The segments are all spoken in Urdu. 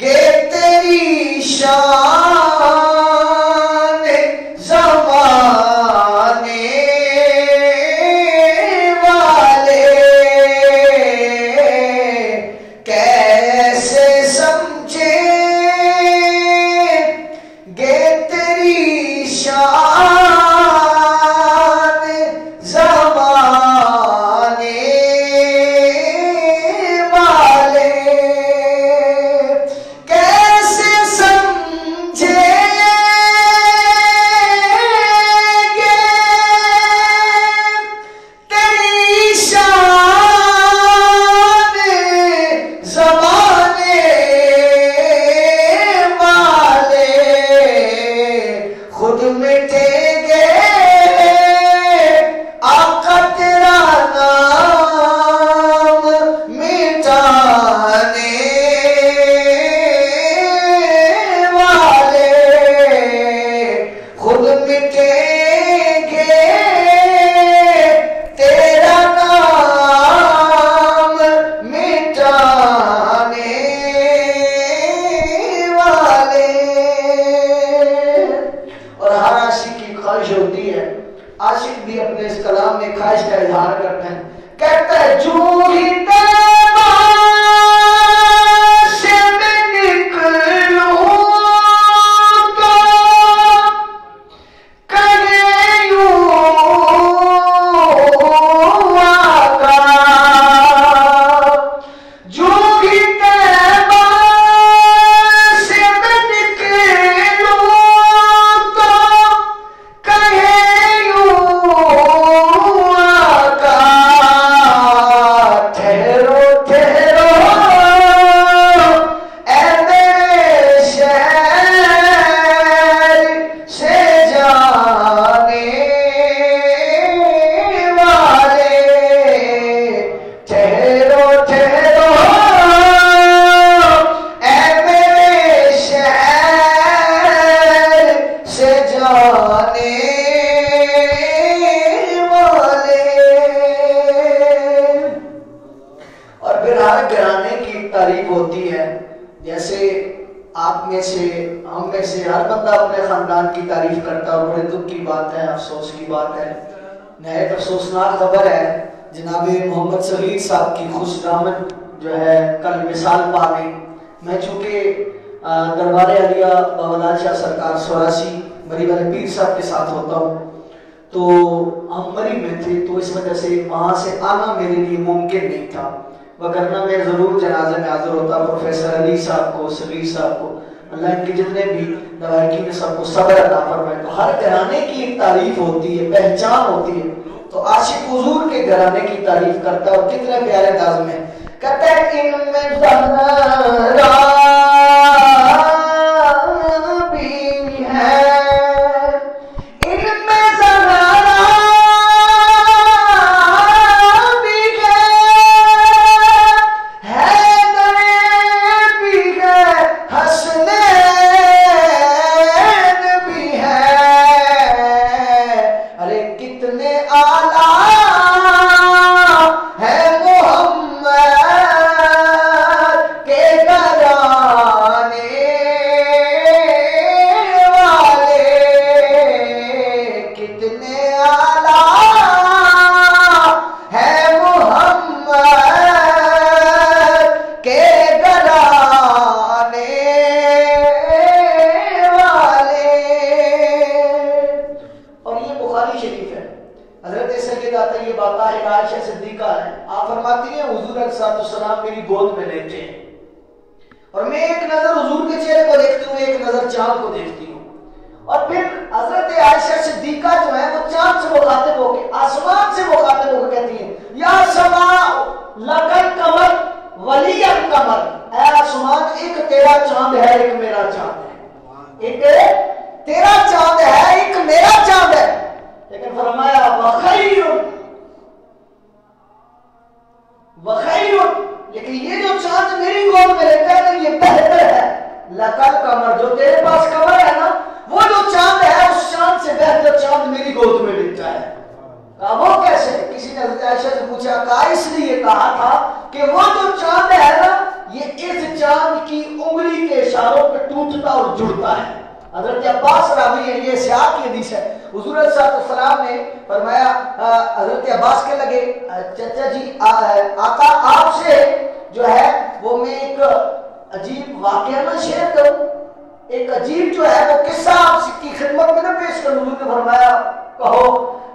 گے خود مٹیں گے آقا تیرا نام مٹانے والے، خود مٹیں گے تیرا نام مٹانے والے۔ اور ہر عاشق کی خواہش ہوتی ہے، عاشق بھی اپنے اس کلام میں خواہش کا اظہار کرتے ہیں، کہتا ہے جو ہی طیبہ سے میں نکلوں تو کرے یوں آقا، جو ہی طیبہ سے میں نکلوں تو کہے ہوتی ہے۔ جیسے آپ میں سے ہم میں سے ہر بندہ اپنے خاندان کی تعریف کرتا ہے، اور بڑے دکھ کی بات ہے، افسوس کی بات ہے، نہایت افسوسناک خبر ہے جناب محمد صغیر صاحب کی خوش دامن جو ہے کل مثال پا گئی۔ میں چونکہ دربار عالیہ بابا لال شاہ سرکار سوراسی مری والے پیر صاحب کے ساتھ ہوتا ہوں، تو ہم مری میں تھے، تو اس وجہ سے وہاں سے آنا میرے لیے ممکن نہیں تھا، وگرنہ میں ضرور جنازے میں حاضر ہوتا۔ پروفیسر علی صاحب کو، صغیر صاحب کو، اللہ ان کے جتنے بھی لوائقین نے سب کو صبر عطا فرمائے۔ تو ہر گھرانے کی ایک تعریف ہوتی ہے، پہچان ہوتی ہے، تو عاشق حضور کے گھرانے کی تعریف کرتا ہے، اور کتنے پیارے انداز میں کہتا ہے ان میں زہرا بھی ہے، ان میں زہرا بھی ہے، حیدر بھی ہے، حسنین بھی ہے، ارے کتنے اعلیٰ ہے محمد کے گھرانے والے، کتنے اعلیٰ ہے محمد کے گھرانے والے۔ اور یہ بخاری شریف ہے، حضرت سیدہ طیبہ طاہرہ عائشہ صدیقہ ہے، آپ فرماتی ہیں حضور علیہ السلام میری گود میں لیٹے ہیں، اور میں ایک نظر حضور کے چہرے کو دیکھتی ہوں، ایک نظر چاند کو دیکھتی ہوں، اور پھر حضرت عائشہ صدیقہ جو ہے وہ چاند سے مخاطب ہو کے، آسمان سے مخاطب ہو کے کہتی ہیں یا سماء لکل قمر ولی القمر، اے آسمان ایک تیرا چاند ہے، ایک میرا چاند ہے، ایک تیرا چاند ہے، ایک میرا چاند ہے، لیکن فرمایا وخیر وخیر، لیکن یہ جو چاند میری گود میں لیتا ہے یہ بہتر ہے، لکل قمر، جو تیرے پاس قمر ہے نا، وہ جو چاند ہے اس چاند سے بہتر چاند میری گود میں لیتا ہے۔ کہا وہ کیسے؟ کسی نے حضرت عائشہ سے پوچھا، کہا اس لیے کہا تھا کہ وہ جو چاند ہے نا یہ اس چاند کی انگلی کے اشاروں پہ ٹوٹتا اور جڑتا ہے۔ حضرت عباس راوی ہے، یہ سیاق کی حدیث ہے، حضور علیہ السلام نے فرمایا، حضرت عباس کے لگے چچا جی آقا آپ سے جو ہے وہ میں ایک عجیب واقعہ نہ شیئر کروں، ایک عجیب جو ہے وہ قصہ آپ کی خدمت میں نہ پیش کروں۔ حضور نے فرمایا کہو۔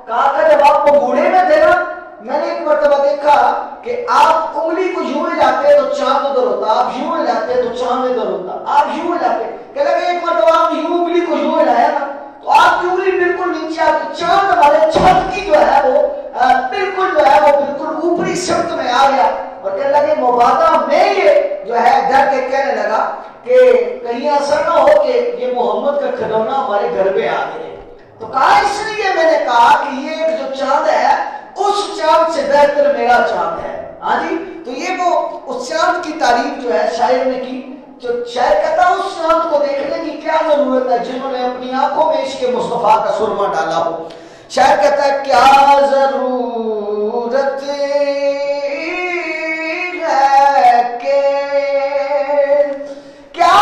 کہا تھا جب آپ کو بوڑھے میں تھے نا، میں نے ایک مرتبہ دیکھا کہ آپ انگلی کو یوں ہلاتے تو چاند ادھر ہوتا، آپ یوں ہلاتے تو چاند ادھر ہوتا، آپ یوں ہلاتے، کہنے لگے ایک مرتبہ آپ یوں انگلی کو یوں ہلایا نا تو آپ کی انگلی بالکل نیچے آ کے چاند والے چھت کی جو ہے وہ بالکل جو ہے وہ بالکل اوپری سمت میں آ گیا، اور کہنے لگے مبادہ میں یہ جو ہے ڈر کے کہنے لگا کہ کہیں ایسا نہ ہو کہ یہ محمد کا کھلونا ہمارے گھر پہ آ گئے۔ تو کہا اس لیے میں نے کہا کہ یہ ایک جو چاند ہے اس چاند سے بہتر میرا چاند ہے. ہاں جی، تو یہ وہ اس چاند کی تعریف جو ہے شاعر نے کی. جو شاعر کہتا ہے اس چاند کو دیکھنے کی کیا ضرورت ہے جنہوں نے اپنی آنکھوں میں عشق مصطفیٰ کا سرما ڈالا ہو. شاعر کہتا ہے کیا ضرورت ہے کہ کیا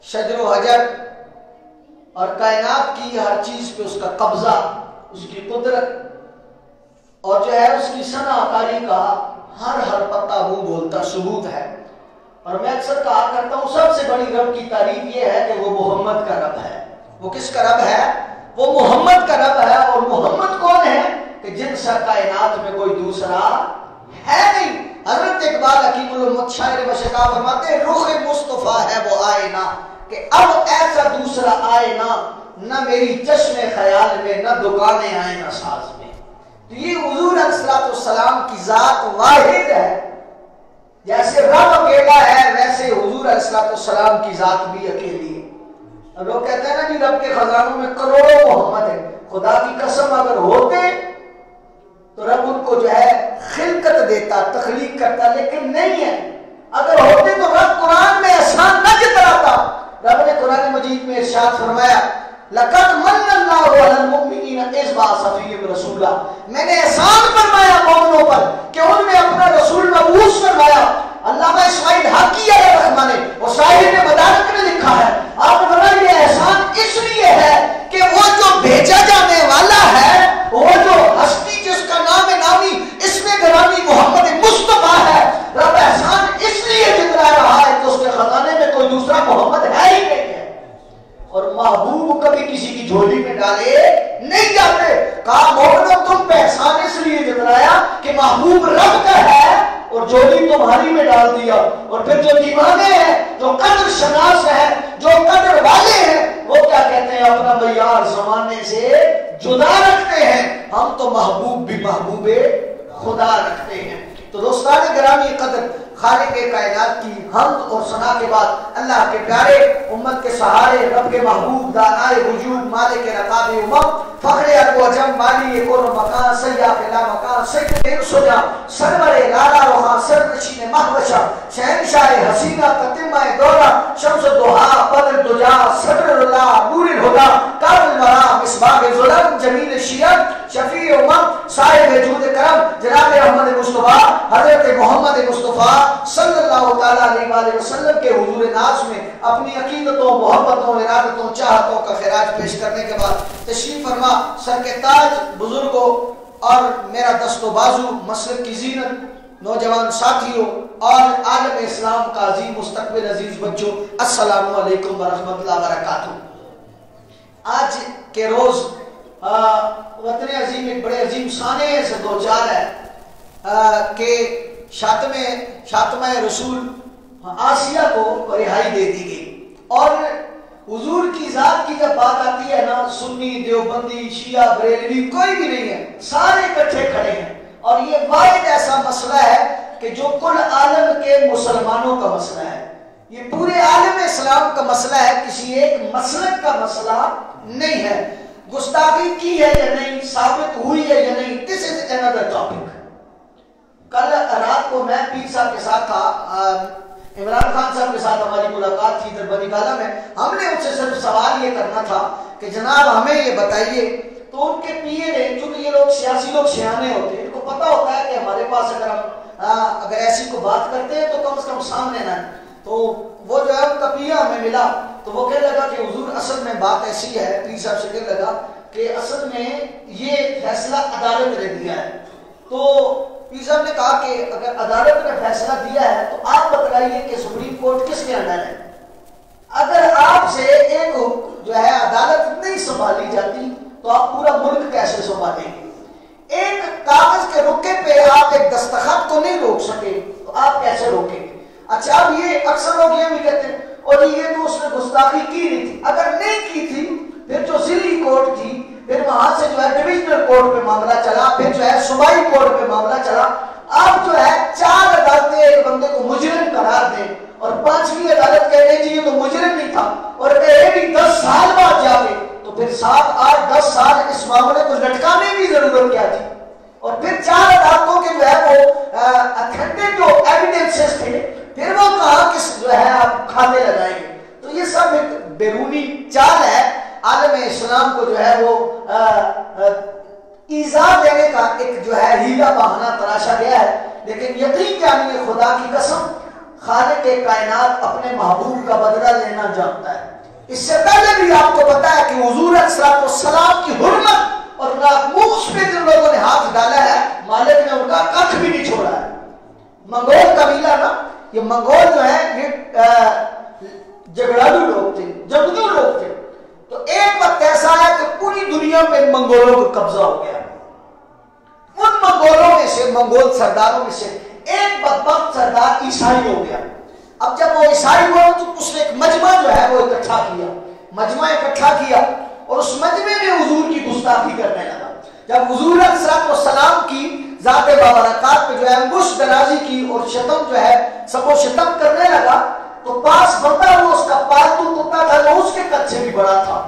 شجر و حجر اور کائنات کی ہر چیز پہ اس کا قبضہ، اس کی قدرت اور جو ہے اس کی صنع کاری کا ہر پتا وہ بولتا ثبوت ہے. اور میں اکثر کہا کرتا ہوں سب سے بڑی رب کی تعریف یہ ہے کہ وہ محمد کا رب ہے. وہ کس کا رب ہے؟ وہ محمد کا رب ہے. اور محمد کون ہے؟ کہ جن سا کائنات میں کوئی دوسرا ہے نہیں. حضرت اقبال حکیم الامت شاعر بشکا فرماتے ہیں رخ مصطفیٰ ہے وہ آئینہ کہ اب ایسا دوسرا آئینہ نہ میری چشم خیال میں نہ دکانیں آئینہ ساز میں. تو یہ حضور علیہ السلام کی ذات واحد ہے. جیسے رب اکیلا ہے ویسے حضور علیہ السلام کی ذات بھی اکیلی ہے. اب لوگ کہتے ہیں نا جی رب کے خزانوں میں کروڑوں محمد ہیں. خدا کی قسم اگر ہوتے تو رب ان کو جو ہے خلقت دیتا، تخلیق کرتا، لیکن نہیں ہے. اگر ہوتے تو رب قرآن میں احسان نہ جتلاتا. رب نے قرآن مجید میں ارشاد فرمایا لَقَدْ مَنَّ اللَّهُ عَلَى الْمُؤْمِنِينَ إِذْ بَعَثَ فِيهِمْ رَسُولًا. میں نے احسان فرمایا مومنوں پر کہ ان میں اپنا رسول مبعوث فرمایا. علامہ اسماعیل حقی علیہ الرحمہ نے اور صاحب مدارک نے لکھا ہے آپ نے فرمایا یہ احسان اس لیے ہے کہ وہ جو بھیجا جانے والا ہے، وہ جو ہستی جس کا نام نامی اس میں گرامی محمد مصطفیٰ ہے، رب احسان اس لیے جتلا رہا ہے کہ اس کے خزانے میں کوئی دوسرا محمد ہے ہی نہیں ہے. اور محبوب کبھی کسی کی جھولی میں ڈالے نہیں جاتے. کہا مومنو تم پہ احسان اس لیے جتلایا کہ محبوب رب کا ہے اور جھولی تمہاری میں ڈال دیا. اور پھر جو دیوانے ہیں، جو قدر شناس ہیں، جو قدر والے ہیں، وہ کیا کہتے ہیں اپنا معیار زمانے سے جدا رکھتے ہیں. ہم تو محبوب بھی محبوب خدا رکھتے ہیں. تو دوستان گرامی قدر، خالق کائنات کی حمد اور ثنا کے بعد اللہ کے پیارے، امت کے سہارے، رب کے محبوب، دانائے وجود، مالک رقاب امم، فخر ارب و عجم، مالی کون و مکان، سیاف لا مکان، سید انس و جان، سرور لالا روحاں، سر نشین مہوشہ، شہنشاہ حسینہ، تتمہ دورہ، شمس الضحیٰ، بدر الدجا، صدر اللہ، نور الہدیٰ، کامل المرام، مصباح ظلم، جمیل الشیعہ، شفیع امم، صاحب جود کرم، جناب احمد مصطفیٰ، حضرت محمد مصطفیٰ صلی اللہ تعالیٰ علیہ وآلہ وسلم کے حضور ناز میں اپنی عقیدتوں، محبتوں، ارادتوں، چاہتوں کا خراج پیش کرنے کے بعد تشریف فرما سر کے تاج بزرگوں اور میرا دست و بازو، مسلک کی زینت، نوجوان ساتھیوں اور عالم اسلام کا عظیم مستقبل عزیز بچوں، السلام علیکم ورحمۃ اللہ وبرکاتہ. آج کے روز وطن عظیم ایک بڑے عظیم سانے سے دو چار ہے کہ شاطمہ رسول آسیہ کو رہائی دے دی گئی. اور حضور کی ذات کی جب بات آتی ہے نا، سنی، دیوبندی، شیعہ، بریلوی کوئی بھی نہیں ہے، سارے اکٹھے کھڑے ہیں. اور یہ واحد ایسا مسئلہ ہے کہ جو کل عالم کے مسلمانوں کا مسئلہ ہے، یہ پورے عالم اسلام کا مسئلہ ہے، کسی ایک مسلک کا مسئلہ نہیں ہے۔ گستاخی کی ہے یا نہیں، ثابت ہوئی ہے یا نہیں، this is another topic۔ کل رات کو میں پیر صاحب کے ساتھ تھا، عمران خان صاحب کے ساتھ ہماری ملاقات تھی دربنی کالا میں۔ ہم نے ان سے صرف سوال یہ کرنا تھا کہ جناب ہمیں یہ بتائیے، تو ان کے پیے نے، چونکہ یہ لوگ سیاسی لوگ سیانے ہوتے ہیں، ان کو پتہ ہوتا ہے کہ ہمارے پاس اگر ایسی کو بات کرتے ہیں تو کم از کم سامنے نہ ہے۔ تو وہ جو ہے ان کا پیا ہمیں ملا تو وہ کہنے لگا کہ حضور اصل میں بات ایسی ہے، پیر صاحب سے کہنے لگا کہ اصل میں یہ فیصلہ عدالت نے دیا ہے۔ تو پیر صاحب نے کہا کہ اگر عدالت نے فیصلہ دیا ہے تو آپ بتلائیے کہ سپریم کورٹ کس کے انڈر ہے؟ اگر آپ سے ایک جو ہے عدالت نہیں سنبھالی جاتی تو آپ پورا ملک کیسے سنبھالیں گے؟ ایک کاغذ کے رکے پہ آپ ایک دستخط کو نہیں روک سکے تو آپ کیسے روکیں گے؟ اچھا اب یہ اکثر لوگ یہ بھی کہتے ہیں اور یہ تو اس نے گستاخی کی نہیں تھی، اگر نہیں کی تھی پھر جو ضلعی کورٹ تھی، پھر وہاں سے جو ہے ڈویژنل کورٹ پہ معاملہ چلا، پھر جو ہے صوبائی کورٹ پہ معاملہ چلا۔ اب جو ہے 4 عدالتیں ایک بندے کو مجرم قرار دیں اور 5ویں عدالت کہتے ہیں جی یہ تو مجرم نہیں تھا اور کہے بھی 10 سال بعد جاوے، تو پھر 7 8 10 سال اس معاملے کو لٹکانے کی ضرورت کیا تھی؟ اور پھر 4 عدالتوں کے جو ہے وہ اتھینٹک جو ایویڈنسز تھے پھر وہ کہاں کس جو ہے آپ کھاتے لگائیں گے؟ تو یہ سب ایک بیرونی چال ہے، عالم اسلام کو جو ہے وہ ایذا دینے کا ایک جو ہے ہیلا بہانہ تراشا گیا ہے۔ لیکن یقین جانیے خدا کی قسم، خالق کائنات اپنے محبوب کا بدلہ لینا جانتا ہے۔ اس سے پہلے بھی آپ کو پتا ہے کہ حضور علیہ السلام کی حرمت اور ناموس پہ جن لوگوں نے ہاتھ ڈالا ہے مالک نے ان کا کچھ بھی نہیں چھوڑا ہے۔ منگول قبیلہ نا، یہ منگول جو ہے یہ جھگڑالو لوگ تھے، جنگجو لوگ تھے۔ تو ایک وقت ایسا ہے کہ پوری دنیا پہ منگولوں کا قبضہ ہو گیا۔ ان منگولوں میں سے، منگول سرداروں میں سے ایک بدبخت سردار عیسائی ہو گیا۔ اب جب وہ عیسائی ہوا تو اس نے ایک مجمع جو ہے وہ اکٹھا کیا، مجمع اکٹھا کیا اور اس مجمع میں حضور کی گستاخی کرنے لگا۔ جب حضور علیہ السلام کی ذات بابرکات پہ جو ہے انگشت درازی کی اور شتم جو ہے سب و شتم کرنے لگا تو پاس بندہ وہ اس کا پالتو کتا تھا، وہ اس کے قد سے بھی بڑا تھا،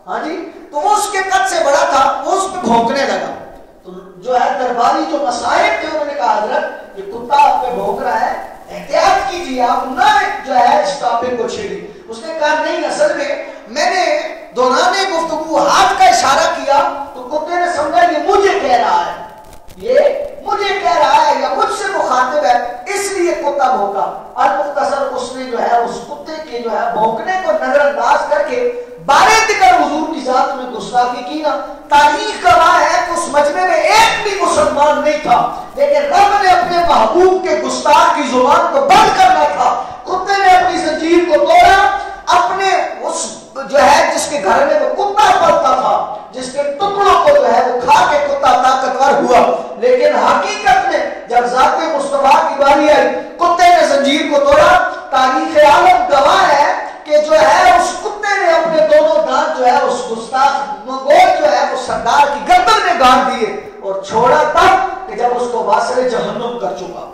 ہاں جی، تو وہ اس کے قد سے بڑا تھا، وہ اس پہ بھونکنے لگا۔ تو جو ہے درباری جو مسائل تھے انہوں نے کہا حضرت یہ کتا آپ پہ بھونک رہا ہے، احتیاط کیجیے، آپ نہ جو ہے اس ٹاپک کو چھیڑی۔ اس نے کہا نہیں، اصل میں نے دوران گفتگو ہاتھ کا اشارہ کیا تو کتے نے سمجھا یہ مجھے کہہ رہا ہے، یہ مجھے کہہ رہا ہے یا مجھ سے مخاطب ہے، اس لیے کتا بھونکا۔ المختصر اس نے جو ہے اس کتے کے جو ہے بھونکنے کو نظر انداز کر کے بارے دکر حضور کی ذات میں گستاخی کی نا۔ تاریخ گواہ ہے کہ اس مجمع میں ایک بھی مسلمان نہیں تھا، لیکن رب نے اپنے محبوب کے گستاخ کی زبان کو بند کرنا تھا۔ کتے نے اپنی زنجیر کو توڑا، اپنے اس جو ہے جس کے گھر میں وہ کتا پلتا تھا، جس کے ٹکڑوں کو جو ہے وہ کھا کے کتا طاقتور ہوا، لیکن حقیقت میں جب ذات مصطفیٰ کی باری آئی کتے نے زنجیر کو توڑا۔ تاریخ عالم گواہ ہے کہ جو ہے اس کتے نے اپنے دونوں دانت جو ہے اس گستاخ منگول جو ہے وہ سردار کی گردن میں گاڑ دیے اور چھوڑا تب کہ جب اس کو واسر جہنم کر چکا۔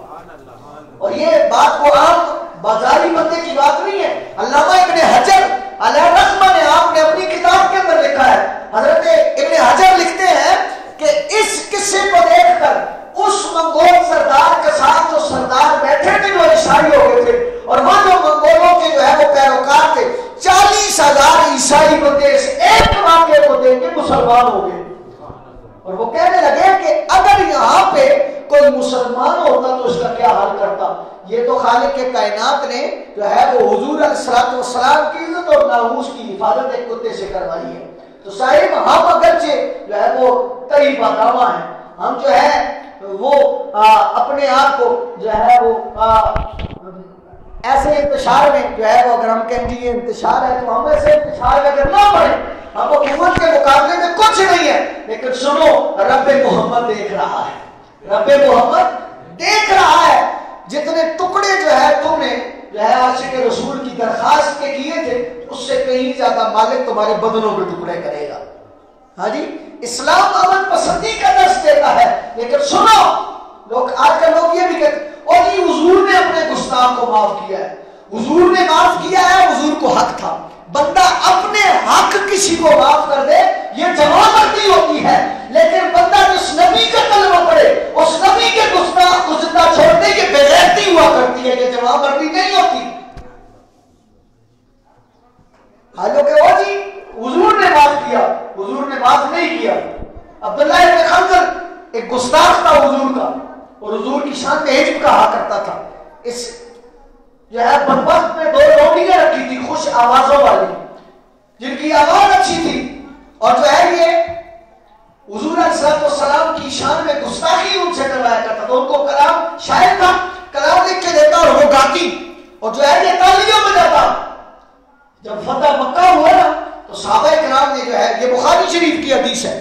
اور یہ بات کو عام بازاری بندے کی بات نہیں ہے، علامہ ابن حجر علیہ الرحمہ نے آپ نے اپنی کتاب کے اندر لکھا ہے، حضرت ابن حجر لکھتے ہیں کہ اس قصے کو دیکھ کر اس منگول سردار کے ساتھ جو سردار بیٹھے تھے جو عیسائی ہو گئے تھے اور وہ جو منگولوں کے جو ہے وہ پیروکار تھے 40,000 عیسائی بندے اس ایک واقعے کو دیکھ کے مسلمان ہو گئے۔ اور وہ کہنے لگے کہ اگر یہاں پہ کوئی مسلمان ہوتا تو اس کا کیا حال کرتا۔ یہ تو خالق کے کائنات نے جو ہے وہ حضور علیہ السلام کی عزت اور ناموس کی حفاظت ایک کتے سے کروائی ہے۔ تو صاحب ہم اگرچہ جو ہے وہ کئی بادامہ ہیں، ہم جو ہے وہ اپنے آپ کو جو ہے وہ ایسے انتشار میں جو ہے وہ اگر ہم کہیں یہ انتشار ہے تو ہم ایسے انتشار میں اگر نہ پڑھیں، ہم حکومت کے مقابلے میں کچھ نہیں ہے، لیکن سنو رب محمد دیکھ رہا ہے، رب محمد دیکھ رہا ہے۔ جتنے ٹکڑے جو ہے تم نے جو ہے عاشق رسول کی درخواست کے کیے تھے اس سے کہیں زیادہ مالک تمہارے بدنوں کے ٹکڑے کرے گا۔ ہاں جی، اسلام امن پسندی کا درس دیتا ہے، لیکن سنو آج کل لوگ یہ بھی کہتے ہیں اور جی حضور نے اپنے گستاخ کو معاف کیا ہے، حضور نے معاف کیا ہے، حضور کو حق تھا۔ بندہ اپنے حق کسی کو معاف کر دے یہ جوانمردی ہوتی ہے، لیکن بندہ جس نبی کا کلمہ پڑھے اس نبی کے گستاخ کو زندہ چھوڑ دے یہ بے غیرتی ہوا کرتی ہے، یہ جوانمردی نہیں ہوتی۔ حالو کہ وہ جی حضور نے معاف کیا، حضور نے معاف نہیں کیا۔ عبداللہ ابن خنزر ایک گستاخ تھا حضور کا، اور حضور کی شان میں ہجب کہا کرتا تھا۔ اس جو ہے بدبخت میں 2 لوٹیاں رکھی تھی خوش آوازوں والی، جن کی آواز اچھی تھی، اور جو ہے یہ حضور علیہ السلام کی شان میں گستاخی ان سے کروایا کرتا تھا۔ ان کو کلام شاعر تھا، کلام لکھ کے دیتا اور وہ گاتی، اور جو ہے یہ تالیوں میں جاتا۔ جب فتح مکہ ہوا نا تو صحابہ کرام نے جو ہے، یہ بخاری شریف کی حدیث ہے،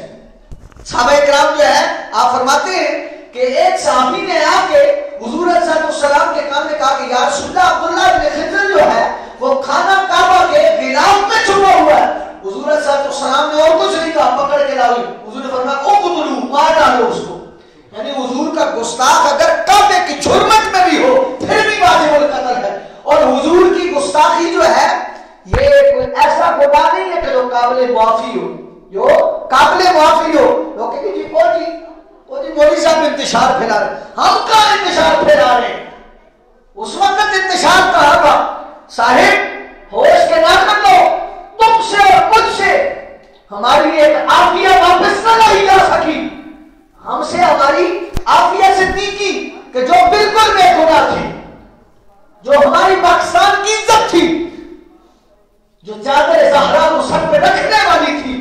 صحابہ کرام جو ہے آپ فرماتے ہیں کہ ایک صحابی نے آ کے حضور علیہ السلام کے کان میں کہا کہ یا رسول اللہ عبداللہ ابن خنزر جو ہے وہ کھانا کعبہ کے غلاف میں چھپا ہوا ہے۔ حضور علیہ السلام نے اور کچھ نہیں کہا، پکڑ کے لاؤ۔ حضور نے فرمایا اقتلوہ، مار ڈالو اس کو۔ یعنی حضور کا گستاخ اگر کعبے کی جھرمٹ میں بھی ہو پھر بھی واجب القتل ہے۔ اور حضور کی گستاخی جو ہے یہ کوئی ایسا گناہ نہیں ہے کہ جو قابل معافی ہو، جو قابل معافی ہو۔ لوگ کہتے ہیں جی وہ جی مولوی صاحب انتشار پھیلا رہے، ہم کہاں انتشار پھیلا رہے ہیں؟ اس وقت انتشار کہا تھا صاحب ہوش کے نہ کر لو، تم سے اور مجھ سے ہماری ایک عافیہ واپس نہ لائی جا سکی، ہم سے ہماری عافیہ صدیقی کہ جو بالکل بے گناہ تھی، جو ہماری پاکستان کی عزت تھی، جو چادر زہرا کو سر پہ رکھنے والی تھی،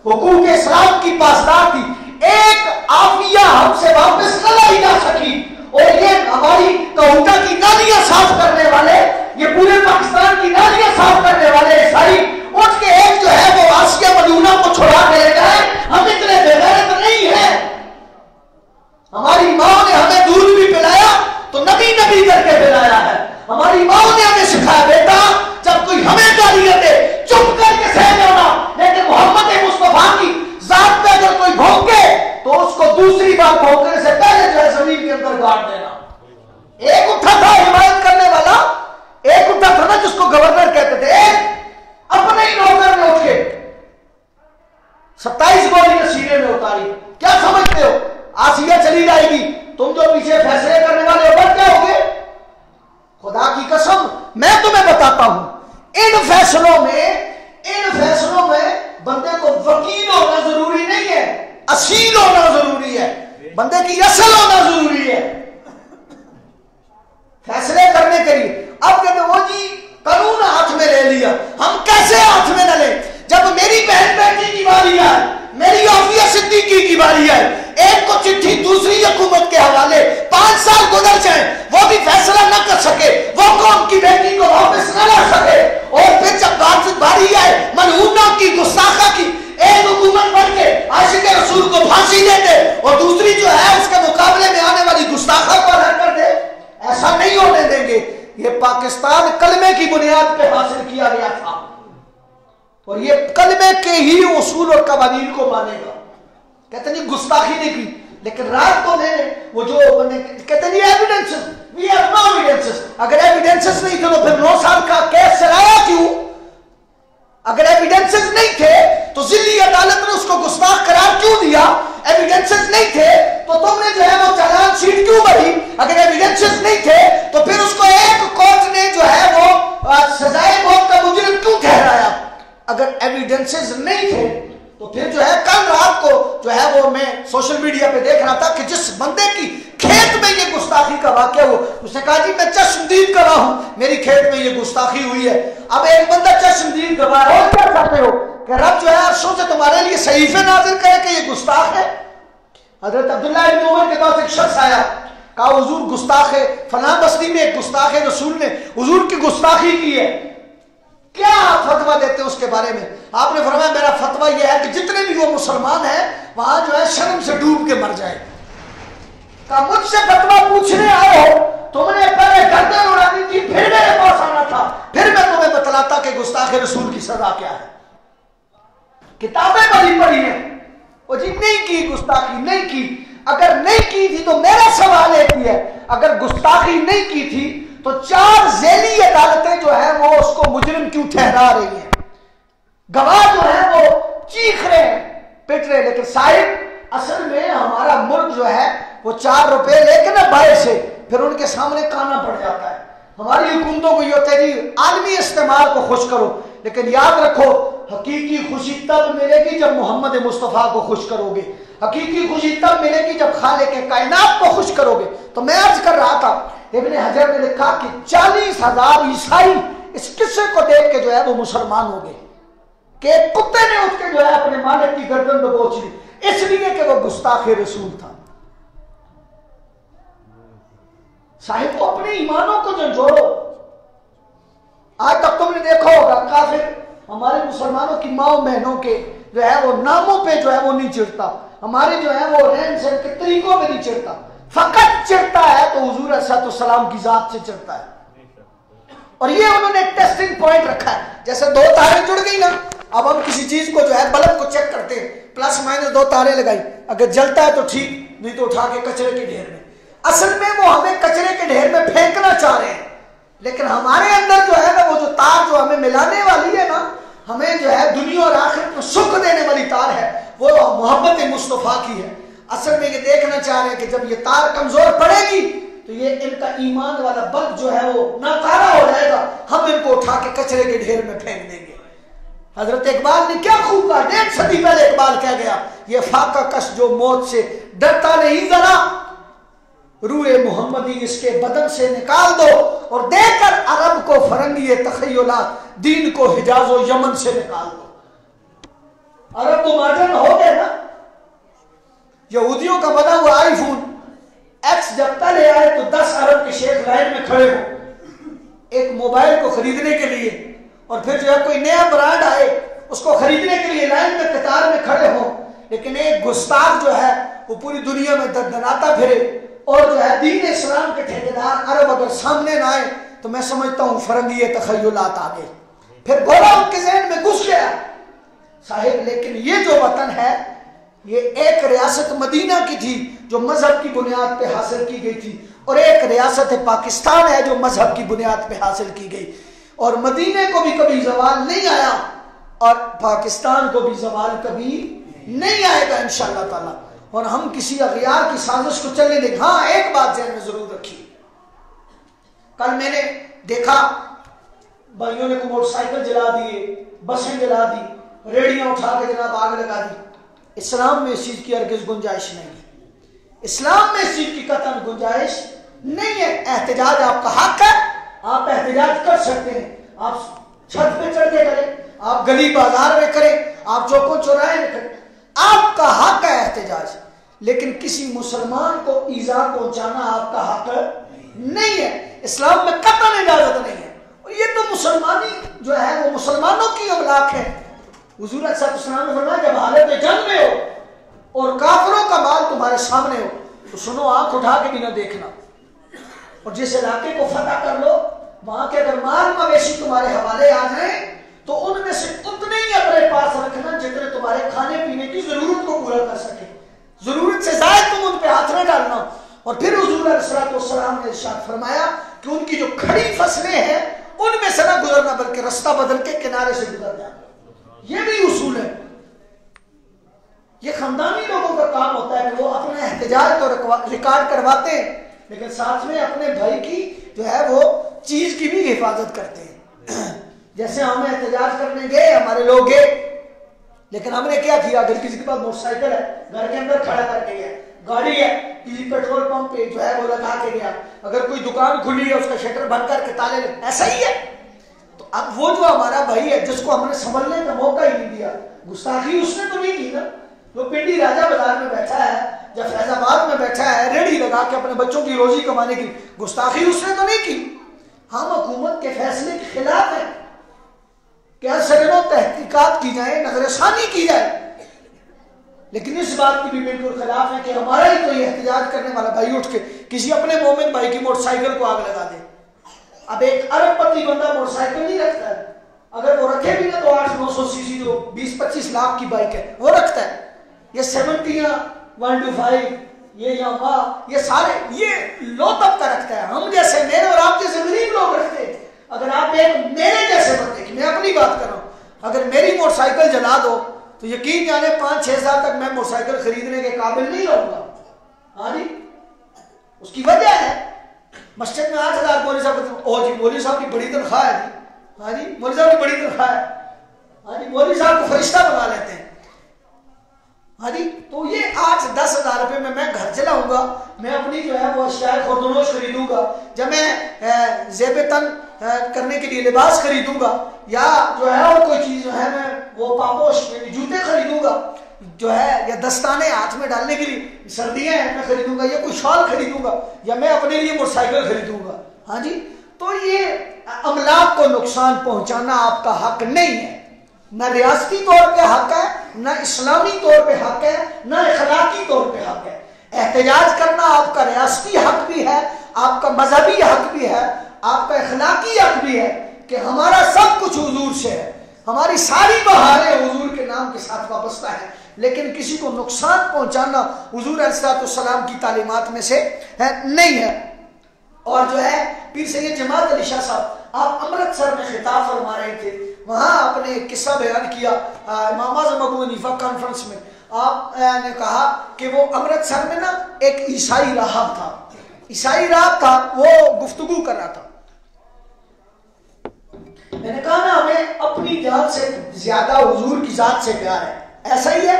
حقوق اسلام کی پاسدار تھی، ایک عافیہ ہم سے واپس نہ لائی جا سکی۔ اور یہ ہماری کہوٹا کی نالیاں صاف کرنے والے، یہ پورے پاکستان کی نالیاں صاف کرنے والے عیسائی اٹھ کے ایک جو ہے وہ آسیہ ملونہ کو چھڑا کے لے گئے۔ ہم اتنے بے غیرت نہیں ہیں، ہماری ماں نے ہمیں دودھ بھی پلایا تو نبی نبی کر کے پلایا ہے، ہماری ماں نے ہمیں سکھایا بیٹا جب کوئی ہمیں گالیاں دے چپ کر کے سہ جانا، لیکن محمد مصطفیٰ کی ذات پہ اگر کوئی بھونکے تو اس کو دوسری بار بھونکنے سے پہلے جو ہے زمین کے اندر گاڑ دینا۔ ایک اٹھا تھا حمایت کرنے والا، ایک اٹھا تھا نا جس کو گورنر کہتے تھے، ایک اپنے ہی نوکر نے اٹھ کے 27 گولی سینے میں اتاری۔ کیا سمجھتے ہو آسیہ چلی جائے گی، تم جو پیچھے فیصلے کرنے والے بن کیا ہوگے؟ خدا کی قسم میں تمہیں بتاتا ہوں ان فیصلوں میں بندے کو وکیل ہونا ضروری نہیں ہے، اصیل ہونا ضروری ہے، بندے کی اصل ہونا ضروری ہے فیصلے کرنے کے لیے۔ اب کہتے وہ جی قانون ہاتھ میں لے لیا، ہم کیسے ہاتھ میں نہ لیں؟ جب میری بہن بیٹی کی باری آئے، میری عافیہ صدیقی کی باری آئے، ایک کو چٹھی دوسری حکومت کے حوالے 5 سال گزر جائیں وہ بھی فیصلہ نہ کر سکے، وہ قوم کی بیٹی کو واپس نہ لا سکے، اور پھر جب باری آئے ملعونہ کی گستاخہ کی، ایک حکومت بن کے عاشق رسول کو پھانسی دے دے اور دوسری جو ہے اس کے مقابلے میں آنے والی گستاخہ کو الگ کر دے، ایسا نہیں ہونے دیں گے۔ یہ پاکستان کلمے کی بنیاد پہ حاصل کیا گیا تھا، اور یہ کلمے کے ہی اصول اور قوانین کو مانے گا۔ کہتے نہیں گستاخی نہیں کی، لیکن رات کو وہ جو کہتے نہیں evidences, we have no evidences, اگر ایویڈنسز نہیں تھے تو پھر 9 سال کا کیس چلایا کیوں؟ اگر ایویڈنسز نہیں تھے تو ذلی عدالت نے اس کو گستاخ قرار کیوں دیا؟ ایویڈنسز نہیں تھے تو تم نے جو ہے وہ چالان شیٹ کیوں بھری؟ اگر ایویڈنسز نہیں تھے تو پھر اس کو ایک کورٹ نے جو ہے وہ سزائے موت کا مجرم کیوں ٹھہرایا؟ اگر ایویڈنسز نہیں تھے تو پھر جو ہے کل رات کو جو ہے وہ میں سوشل میڈیا پہ دیکھ رہا تھا کہ جس بندے کی کھیت میں یہ گستاخی کا واقعہ ہوا، اس نے کہا جی میں چشمدید گواہ ہوں، میری کھیت میں یہ گستاخی ہوئی ہے۔ اب ایک بندہ چشمدید گواہ ہے، اور کیا چاہتے ہو کہ رب جو ہے عرشوں سے تمہارے لیے صحیفے نازل کرے کہ یہ گستاخ ہے؟ حضرت عبداللہ ابن عمر کے پاس ایک شخص آیا، کہا حضور گستاخ ہے، فلاں بستی میں ایک گستاخ ہے، رسول نے حضور کی گستاخی کی ہے، کیا فتویٰ دیتے اس کے بارے میں؟ آپ نے فرمایا میرا فتویٰ یہ ہے کہ جتنے بھی وہ مسلمان ہیں وہاں جو ہے شرم سے ڈوب کے مر جائے۔ کہا مجھ سے فتویٰ پوچھنے آئے ہو، تم نے پہلے گردن اڑانی تھی پھر میرے پاس آنا تھا، پھر میں تمہیں بتلاتا کہ گستاخ رسول کی سزا کیا ہے۔ کتابیں بڑی پڑھی ہیں، وہ جی نہیں کی گستاخی نہیں کی، اگر نہیں کی تھی تو میرا سوال ایک ہی ہے، اگر گستاخی نہیں کی تھی تو 4 ذیلی عدالتیں جو ہیں وہ اس کو مجرم کیوں ٹھہرا رہی ہیں؟ گواہ جو ہیں وہ چیخ رہے ہیں، پٹ رہے، لیکن صاحب اصل میں ہمارا ملک جو ہے وہ 4 روپے لے کے نا باہر سے پھر ان کے سامنے کانا پڑ جاتا ہے۔ ہماری حکومتوں کو یہ ہوتا ہے جی عالمی استعمار کو خوش کرو، لیکن یاد رکھو حقیقی خوشی تب ملے گی جب محمد مصطفیٰ کو خوش کرو گے، حقیقی خوشی تب ملے گی جب خالق کائنات کو خوش کرو گے۔ تو میں عرض کر رہا تھا ابن حجر نے لکھا کہ 40,000 عیسائی اس قصے کو دیکھ کے جو ہے وہ مسلمان ہو گئے کہ ایک کتے نے اٹھ کے جو ہے اپنے مالک کی گردن دبوچ لی، اس لیے کہ وہ گستاخ رسول تھا۔ صاحب کو اپنے ایمانوں کو جھنجھوڑو۔ آج تک تم نے دیکھا ہوگا کافر ہمارے مسلمانوں کی ماں و بہنوں کے جو ہے وہ ناموں پہ جو ہے وہ نہیں چڑھتا، ہمارے جو ہے وہ رہن سہن کے طریقوں میں نہیں چڑھتا، فقط چڑھتا ہے تو حضور علیہ السلام کی ذات سے چڑھتا ہے۔ اور یہ انہوں نے ٹیسٹنگ پوائنٹ رکھا ہے، جیسے 2 تاریں جڑ گئی نا، اب ہم کسی چیز کو جو ہے بلب کو چیک کرتے ہیں، پلس مائنس 2 تاریں لگائی، اگر جلتا ہے تو ٹھیک، نہیں تو اٹھا کے کچرے کے ڈھیر میں۔ اصل میں وہ ہمیں کچرے کے ڈھیر میں پھینکنا چاہ رہے ہیں، لیکن ہمارے اندر جو ہے نا وہ جو تار جو ہمیں ملانے والی ہے نا، ہمیں جو ہے دنیا اور آخرت میں سکھ دینے والی تار ہے، وہ محبت مصطفیٰ کی ہے۔ اصل میں یہ دیکھنا چاہ رہے ہیں کہ جب یہ تار کمزور پڑے گی تو یہ ان کا ایمان والا بلب جو ہے وہ ناکارہ ہو جائے گا، ہم ان کو اٹھا کے کچرے کے ڈھیر میں پھینک دیں گے۔ حضرت اقبال نے کیا خوب کہا، 1.5 صدی پہلے اقبال کہہ گیا، یہ فاقہ کش جو موت سے ڈرتا نہیں ذرا، روح محمدی اس کے بدن سے نکال دو، اور دے کر عرب کو فرنگی تخیلات، دین کو حجاز و یمن سے نکال دو۔ عرب تو ماڈرن ہو گئے نا، یہودیوں کا بنا ہوا آئی فون ایکس جب تلے آئے تو 10 عرب کے شیخ لائن میں کھڑے ہو ایک موبائل کو خریدنے کے لیے، اور پھر جو ہے کوئی نیا برانڈ آئے اس کو خریدنے کے لیے لائن میں قطار میں کھڑے ہوں، لیکن ایک گستاخ جو ہے وہ پوری دنیا میں دندناتا پھرے، اور جو ہے دین اسلام کے ٹھیکیدار عرب اگر سامنے نہ آئے تو میں سمجھتا ہوں فرنگی تخیلات آ گئے، پھر گولا ان کے ذہن میں گھس گیا۔ صاحب لیکن یہ جو وطن ہے یہ ایک ریاست مدینہ کی تھی جو مذہب کی بنیاد پہ حاصل کی گئی تھی، اور ایک ریاست پاکستان ہے جو مذہب کی بنیاد پہ حاصل کی گئی، اور مدینے کو بھی کبھی زوال نہیں آیا اور پاکستان کو بھی زوال کبھی نہیں آئے گا انشاءاللہ تعالی، اور ہم کسی اغیار کی سازش کو چلنے دیں گے۔ ہاں ایک بات ذہن میں ضرور رکھیے، کل میں نے دیکھا بھائیوں نے کو موٹر سائیکل جلا دیے، بسیں جلا دی، ریڑیاں اٹھا کے جناب آگ لگا دی۔ اسلام میں اس چیز کی ہرگز گنجائش نہیں ہے، اسلام میں اس چیز کی قطعاً گنجائش نہیں ہے۔ احتجاج آپ کا حق ہے، آپ احتجاج کر سکتے ہیں، آپ چھت پہ چڑھ کے کریں، آپ گلی بازار میں کریں، آپ چوکوں چوراہے میں کریں، آپ کا حق ہے احتجاج، لیکن کسی مسلمان کو ایذا پہنچانا آپ کا حق نہیں ہے، اسلام میں قطعاً اجازت نہیں ہے۔ اور یہ تو مسلمانی جو ہے وہ مسلمانوں کی املاک ہے۔ حضور صلی اللہ علیہ وسلم نے فرمایا جب حالت جنگ میں ہو اور کافروں کا مال تمہارے سامنے ہو تو سنو آنکھ اٹھا کے بھی نہ دیکھنا، اور جس علاقے کو فتح کر لو وہاں کے اگر مال مویشی تمہارے حوالے آ جائیں تو ان میں سے اتنے ہی اپنے پاس رکھنا جتنے تمہارے کھانے پینے کی ضرورت کو پورا کر سکے، ضرورت سے زائد تم ان پہ ہاتھ نہ ڈالنا۔ اور پھر حضور علیہ السلام نے ارشاد فرمایا کہ ان کی جو کھڑی فصلیں ہیں ان میں سے نہ گزرنا بلکہ رستہ بدل کے کنارے سے گزر جانا، یہ بھی اصول ہے۔ یہ خاندانی لوگوں کا کام ہوتا ہے کہ وہ اپنا احتجاج تو ریکارڈ کرواتے ہیں لیکن ساتھ میں اپنے بھائی کی جو ہے وہ چیز کی بھی حفاظت کرتے ہیں۔ جیسے ہم احتجاج کرنے گئے، ہمارے لوگ گئے، لیکن ہم نے کیا کیا، اگر کسی کے پاس موٹر سائیکل ہے گھر کے اندر کھڑا کر کے گیا، گاڑی ہے کسی پیٹرول پمپ پہ جو ہے وہ لگا کے گیا، اگر کوئی دکان کھلی ہے اس کا شٹر بند کر کے تالے لے، ایسا ہی ہے۔ تو اب وہ جو ہمارا بھائی ہے جس کو ہم نے سنبھلنے کا موقع ہی نہیں دیا، گستاخی اس نے تو نہیں کی نا، جو پنڈی راجہ بازار میں بیٹھا ہے یا فیض آباد میں بیٹھا ہے ریڑھی لگا کے اپنے بچوں کی روزی کمانے کی، گستاخی اس نے تو نہیں کی۔ ہم حکومت کے فیصلے کے خلاف ہیں کہ سرنوں تحقیقات کی جائیں، نظر ثانی کی جائے، لیکن اس بات کی بھی بالکل خلاف ہے کہ ہمارا ہی کوئی احتجاج کرنے والا بھائی اٹھ کے کسی اپنے مومن بھائی کی موٹر سائیکل کو آگ لگا دے۔ اب ایک ارب پتی بندہ موٹر سائیکل نہیں رکھتا ہے، اگر وہ رکھے بھی نا تو 800-900 سی سی جو 20-25 لاکھ کی بائک ہے وہ رکھتا ہے، یہ 70 یا 125 یہ یہاں یہ سارے یہ لو طبقہ رکھتا ہے. ہم جیسے میرے اور آپ جیسے غریب لوگ رکھتے ہیں. اگر آپ ایک میرے جیسے بندے کی، میں اپنی بات کر رہا ہوں، اگر میری موٹر سائیکل جلا دو تو یقین جانے 5-6 سال تک میں موٹر سائیکل خریدنے کے قابل نہیں رہوں گا. ہاں جی، اس کی وجہ ہے مسجد میں 8,000 مولوی صاحب، او جی مولوی صاحب کی بڑی تنخواہ ہے جی. ہاں جی، مولوی صاحب کی بڑی تنخواہ ہے. ہاں جی، مولوی صاحب کو فرشتہ بنا لیتے ہیں. ہاں جی، تو یہ 8-10 ہزار روپے میں گھر چلاؤں گا. میں اپنی جو ہے وہ اشیاء خوردنوش خریدوں گا، جب میں زیب تن کرنے کے لیے لباس خریدوں گا، یا جو ہے اور کوئی چیز جو ہے میں وہ پاپوش جوتے خریدوں گا جو ہے، یا دستانے ہاتھ میں ڈالنے کے لیے سردیاں ہیں میں خریدوں گا، یا کوئی شال خریدوں گا، یا میں اپنے لیے موٹر سائیکل خریدوں گا. ہاں جی، تو یہ املاک کو نقصان پہنچانا آپ کا حق نہیں ہے. نہ ریاستی طور پہ حق ہے، نہ اسلامی طور پہ حق ہے، نہ اخلاقی طور پہ حق ہے. احتجاج کرنا آپ کا ریاستی حق بھی ہے، آپ کا مذہبی حق بھی ہے، آپ کا اخلاقی حق بھی ہے کہ ہمارا سب کچھ حضور سے ہے، ہماری ساری بہاریں حضور کے نام کے ساتھ وابستہ ہے. لیکن کسی کو نقصان پہنچانا حضور علیہ السلام کی تعلیمات میں سے نہیں ہے. اور جو ہے پیر سید جماعت علی شاہ صاحب، آپ امرتسر میں خطاب فرما رہے تھے، وہاں آپ نے ایک قصہ بیان کیا امام اعظم ابو حنیفہ کانفرنس میں. آپ نے کہا کہ وہ امرتسر میں نا ایک عیسائی راہب تھا، عیسائی راہب تھا، وہ گفتگو کر رہا تھا. میں نے کہا نا ہمیں اپنی جان سے زیادہ حضور کی ذات سے پیار ہے. ایسا ہی ہے،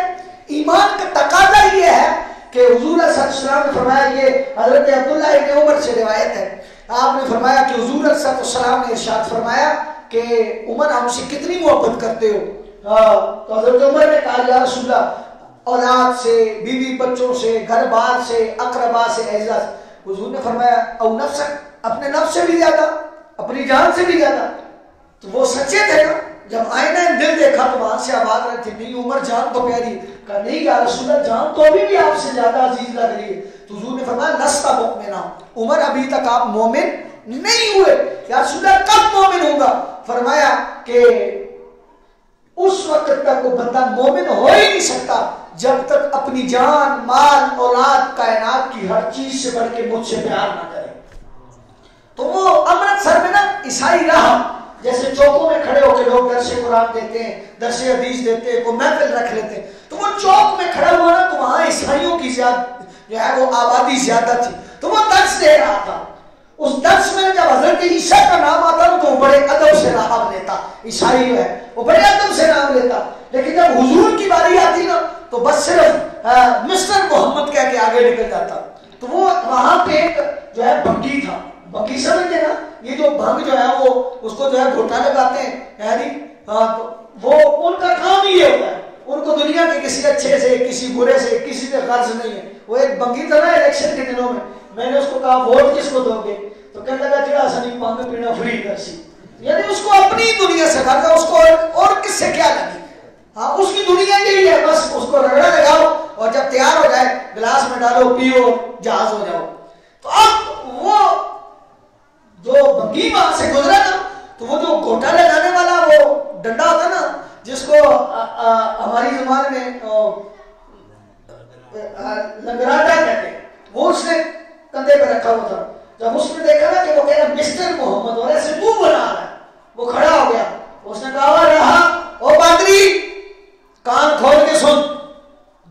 ایمان کا تقاضا یہ ہے کہ حضور علیہ السلام نے فرمایا، یہ حضرت عبداللہ ابن عمر سے روایت ہے، آپ نے فرمایا کہ حضور علیہ السلام نے ارشاد فرمایا کہ عمر ہم سے کتنی محبت کرتے ہو؟ تو حضرت عمر نے کہا یا رسول اللہ، اولاد سے، بیوی بچوں سے، گھر بار سے، اقربا سے، اعزاز. حضور نے فرمایا او نفسک، اپنے نفس سے بھی زیادہ، اپنی جان سے بھی زیادہ. تو وہ سچے تھے نا، جب آئینہ دل دیکھا تو وہاں سے آواز رہے تھے نہیں عمر جان تو پیاری. کہا نہیں یا رسول اللہ، جان تو ابھی بھی آپ سے زیادہ عزیز لگ رہی ہے. تو حضور نے فرمایا لستا مؤمنا، عمر ابھی تک آپ مومن نہیں ہوئے. یا رسول اللہ کب مومن ہوگا؟ فرمایا کہ اس وقت تک وہ بندہ مومن ہو ہی نہیں سکتا جب تک اپنی جان، مال، اولاد، کائنات کی ہر چیز سے بڑھ کے مجھ سے پیار نہ کرے. تو وہ امرتسر میں نا عیسائی راہب جیسے چوکوں میں کھڑے ہو کے لوگ درس قرآن دیتے ہیں، درس حدیث دیتے ہیں، کوئی محفل رکھ لیتے ہیں، تو وہ چوک میں کھڑا ہوا نا تو وہاں عیسائیوں کی جو ہے وہ آبادی زیادہ تھی، تو وہ درس دے رہا تھا. اس درس میں جب حضرت عیسیٰ کا نام آتا تو وہ بڑے ادب سے راہب لیتا، عیسائی جو ہے وہ بڑے ادب سے نام لیتا. لیکن جب حضور کی باری آتی نا تو بس صرف مسٹر محمد کہہ کے آگے نکل جاتا. تو وہ وہاں پہ ایک جو ہے بھنگی تھا، بھنگی سمجھتے نا، یہ جو بھنگ جو ہے وہ اس کو جو ہے گھوٹا لگاتے ہیں، یعنی تو وہ ان کا کام ہی یہ ہوتا ہے. ان کو دنیا کے کسی اچھے سے، کسی برے سے، کسی سے غرض نہیں ہے. وہ ایک بھنگی تھا نا الیکشن کے دنوں میں نے اس کو کہا ووٹ کس کو دو گے؟ تو کہنے لگا جڑا سنی پانگ پینا فری کرسی، یعنی اس کو اپنی دنیا سے غرض ہے، اس کو اور کس سے کیا لگی. ہاں اس کی دنیا یہی ہے، بس اس کو رگڑا لگاؤ اور جب تیار ہو جائے گلاس میں ڈالو، پیو، جہاز ہو جاؤ. تو اب وہ جو بھنگی وہاں سے گزرا نا تو وہ جو گھوٹا لگانے والا وہ ڈنڈا ہوتا نا جس کو ہماری زبان میں لنگراٹا کہتے ہیں، وہ اس نے کندھے پہ رکھا ہوا تھا. جب اس نے دیکھا نا کہ وہ کہہ رہا مسٹر محمد اور ایسے منہ بنا رہا ہے، وہ کھڑا ہو گیا. اس نے کہا رہا او پادری کان کھول کے سن،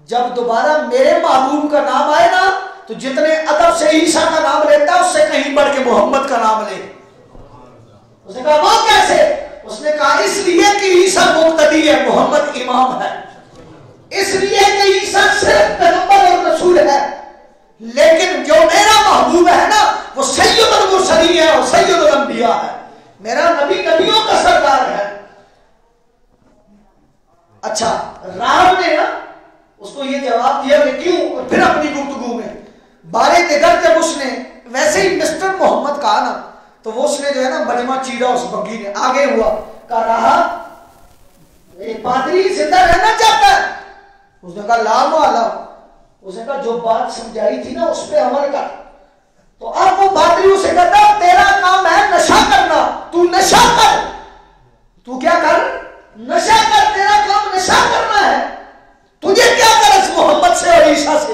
جب دوبارہ میرے محبوب کا نام آئے نا تو جتنے ادب سے عیسیٰ کا نام لیتا ہے اس سے کہیں بڑھ کے محمد کا نام لے. اس نے کہا وہ کیسے؟ اس نے کہا اس لیے کہ عیسیٰ مقتدی ہے، محمد امام ہے. اس لیے کہ عیسیٰ صرف پیغمبر اور رسول ہے، لیکن جو میرا محبوب ہے نا وہ سید المرسلین ہے اور سید الانبیاء ہے. میرا نبی نبیوں کا سردار ہے. اچھا راہب نے نا اس کو یہ جواب دیا کہ کیوں، اور پھر اپنی گفتگو میں بارے دیگر جب اس نے ویسے ہی مسٹر محمد کہا نا تو وہ اس نے جو ہے نا مجمع چیرا، اس بھنگی نے آگے ہوا، کہا راہب ایک پادری زندہ رہنا چاہتا ہے. اس نے کہا لا معالا. اس نے کہا جو بات سمجھائی تھی نا اس پہ عمل کر. تو اب وہ پادری اسے کہتا تیرا کام ہے نشہ کرنا، تو نشہ کر. تو کیا کر؟ نشہ کر. تیرا کام نشہ کرنا ہے. تجھے کیا غرض محمد سے اور عیسیٰ سے؟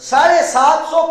750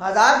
1000